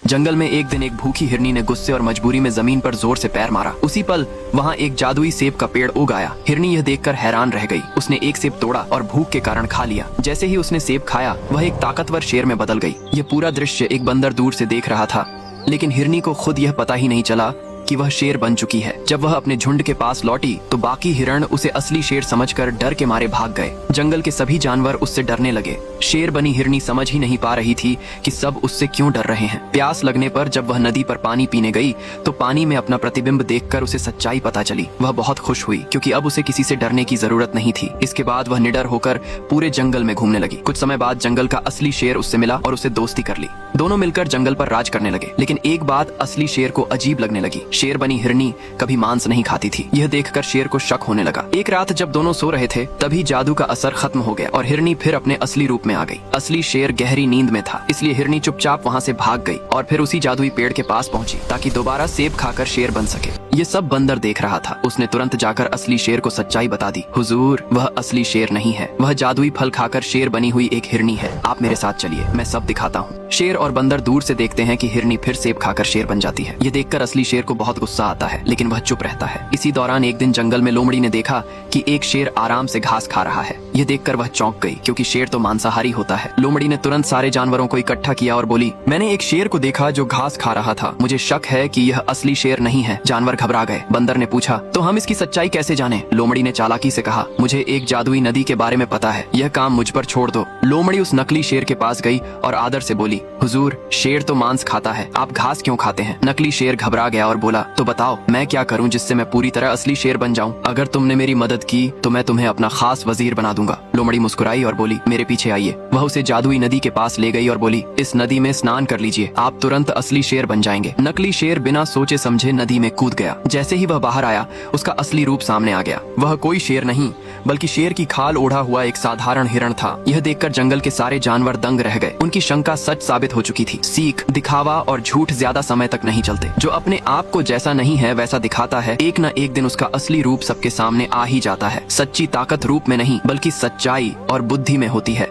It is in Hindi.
जंगल में एक दिन एक भूखी हिरनी ने गुस्से और मजबूरी में जमीन पर जोर से पैर मारा। उसी पल वहाँ एक जादुई सेब का पेड़ उग आया। हिरनी यह देखकर हैरान रह गई। उसने एक सेब तोड़ा और भूख के कारण खा लिया। जैसे ही उसने सेब खाया वह एक ताकतवर शेर में बदल गई। यह पूरा दृश्य एक बंदर दूर से देख रहा था, लेकिन हिरनी को खुद यह पता ही नहीं चला कि वह शेर बन चुकी है। जब वह अपने झुंड के पास लौटी तो बाकी हिरण उसे असली शेर समझकर डर के मारे भाग गए। जंगल के सभी जानवर उससे डरने लगे। शेर बनी हिरनी समझ ही नहीं पा रही थी कि सब उससे क्यों डर रहे हैं। प्यास लगने पर जब वह नदी पर पानी पीने गई तो पानी में अपना प्रतिबिंब देखकर उसे सच्चाई पता चली। वह बहुत खुश हुई क्योंकि अब उसे किसी से डरने की जरूरत नहीं थी। इसके बाद वह निडर होकर पूरे जंगल में घूमने लगी। कुछ समय बाद जंगल का असली शेर उससे मिला और उसे दोस्ती कर ली। दोनों मिलकर जंगल पर राज करने लगे। लेकिन एक बात असली शेर को अजीब लगने लगी। शेर बनी हिरनी कभी मांस नहीं खाती थी। यह देखकर शेर को शक होने लगा। एक रात जब दोनों सो रहे थे तभी जादू का असर खत्म हो गया और हिरनी फिर अपने असली रूप में आ गई। असली शेर गहरी नींद में था, इसलिए हिरनी चुपचाप वहाँ से भाग गई और फिर उसी जादुई पेड़ के पास पहुंची ताकि दोबारा सेब खाकर शेर बन सके। ये सब बंदर देख रहा था। उसने तुरंत जाकर असली शेर को सच्चाई बता दी। हुजूर, वह असली शेर नहीं है, वह जादुई फल खाकर शेर बनी हुई एक हिरनी है। आप मेरे साथ चलिए, मैं सब दिखाता हूँ। शेर और बंदर दूर से देखते हैं कि हिरनी फिर सेब खाकर शेर बन जाती है। ये देखकर असली शेर को बहुत गुस्सा आता है, लेकिन वह चुप रहता है। इसी दौरान एक दिन जंगल में लोमड़ी ने देखा कि एक शेर आराम से घास खा रहा है। यह देखकर वह चौंक गई क्योंकि शेर तो मांसाहारी होता है। लोमड़ी ने तुरंत सारे जानवरों को इकट्ठा किया और बोली, मैंने एक शेर को देखा जो घास खा रहा था। मुझे शक है कि यह असली शेर नहीं है। जानवर घबरा गए। बंदर ने पूछा, तो हम इसकी सच्चाई कैसे जाने? लोमड़ी ने चालाकी से कहा, मुझे एक जादुई नदी के बारे में पता है, यह काम मुझ पर छोड़ दो। लोमड़ी उस नकली शेर के पास गई और आदर से बोली, हुजूर, शेर तो मांस खाता है, आप घास क्यों खाते हैं? नकली शेर घबरा गया और बोला, तो बताओ मैं क्या करूं जिससे मैं पूरी तरह असली शेर बन जाऊं? अगर तुमने मेरी मदद की तो मैं तुम्हें अपना खास वजीर बना दूंगा। लोमड़ी मुस्कुराई और बोली, मेरे पीछे आइए। वह उसे जादुई नदी के पास ले गई और बोली, इस नदी में स्नान कर लीजिए, आप तुरंत असली शेर बन जाएंगे। नकली शेर बिना सोचे समझे नदी में कूद गया। जैसे ही वह बाहर आया उसका असली रूप सामने आ गया। वह कोई शेर नहीं बल्कि शेर की खाल ओढ़ा हुआ एक साधारण हिरण था। यह देखकर जंगल के सारे जानवर दंग रह गए। उनकी शंका सच साबित हो चुकी थी। सीख, दिखावा और झूठ ज्यादा समय तक नहीं चलते। जो अपने आप को जैसा नहीं है वैसा दिखाता है, एक न एक दिन उसका असली रूप सबके सामने आ ही जाता है। सच्ची ताकत रूप में नहीं बल्कि सच्चाई और बुद्धि में होती है।